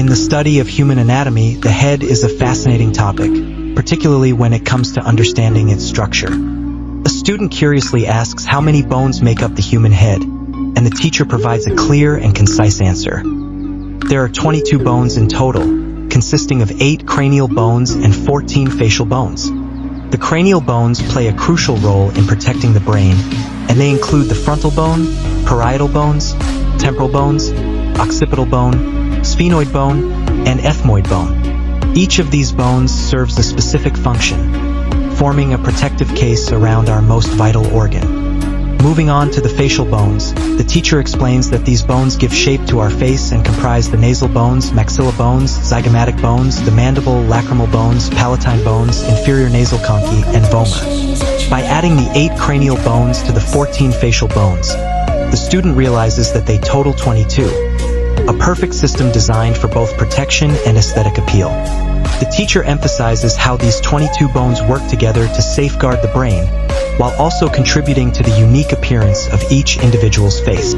In the study of human anatomy, the head is a fascinating topic, particularly when it comes to understanding its structure. A student curiously asks how many bones make up the human head, and the teacher provides a clear and concise answer. There are 22 bones in total, consisting of 8 cranial bones and 14 facial bones. The cranial bones play a crucial role in protecting the brain, and they include the frontal bone, parietal bones, temporal bones, occipital bone, sphenoid bone, and ethmoid bone. Each of these bones serves a specific function, forming a protective case around our most vital organ. Moving on to the facial bones, the teacher explains that these bones give shape to our face and comprise the nasal bones, maxilla bones, zygomatic bones, the mandible, lacrimal bones, palatine bones, inferior nasal conchae, and vomer. By adding the 8 cranial bones to the 14 facial bones, the student realizes that they total 22, a perfect system designed for both protection and aesthetic appeal. The teacher emphasizes how these 22 bones work together to safeguard the brain, while also contributing to the unique appearance of each individual's face.